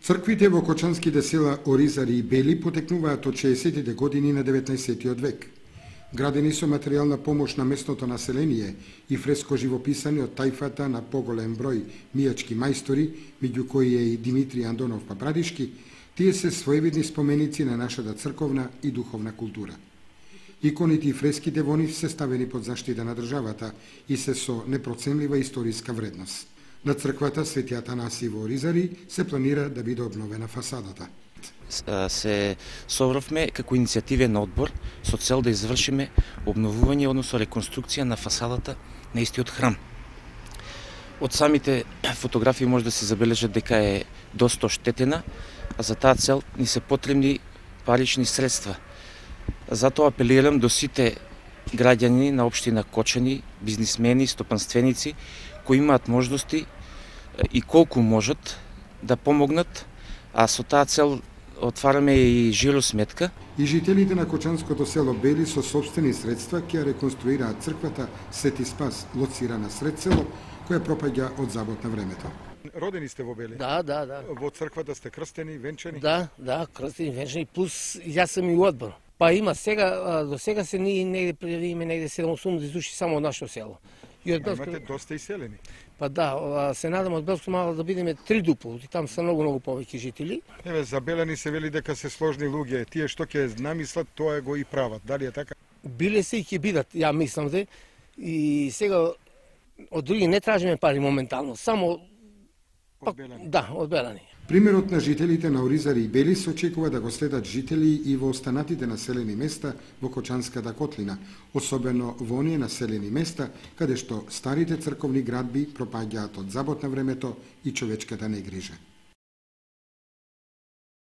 Црквите во кочанските села Оризари и Бели потекнуваат од 60-тите години на 19 век. Градени со материјална помош на местното население и фреско живописани од тајфата на поголем број мијачки мајстори, меѓу кои е и Димитри Андонов Папрадишки, тие се своевидни споменици на нашата црковна и духовна култура. Иконите и фреските во нив се ставени под заштита на државата и се со непроценлива историска вредност. На црквата Свети Атанаси во Оризари се планира да биде обновена фасадата. Се собравме како иницијативен одбор со цел да извршиме обновување, односно реконструкција на фасадата на истиот храм. Од самите фотографии може да се забележат дека е доста оштетена, а за таа цел ни се потребни парични средства. Затоа апелирам до сите граѓани на општина Кочани, бизнисмени, стопанственици, кои имаат можности и колку можат да помогнат, а со таа цел отвараме и жиросметка. И жителите на кочанското село Бели со собствени средства ќе реконструираат црквата Свети Спас, лоцирана сред село, која пропаѓа од забот на времето. Родени сте во Бели? Да. Во црквата сте крстени, венчани? Да, крстени, венчани, плюс јас сум и одбор. Па има сега, до сега се ние негде име негде 7-8 души само од нашето село. И од Белско... Имате доста иселени. Па да, се надам од Белско мало да бидеме 3 дупол, и там се многу повеќе жители. Еве, за Белани се вели дека се сложни луѓе, тие што ќе намислат, тоа го и прават. Дали е така? Биле се и ќе бидат, ја мислам де. И сега од други не тражиме пари моментално, само од Белани. Да, од Белани. Примерот на жителите на Оризари и Бели се очекува да го следат жители и во останатите населени места во Кочанската котлина, особено во оние населени места каде што старите црковни градби пропаѓаат од забот на времето и човечката негрижа.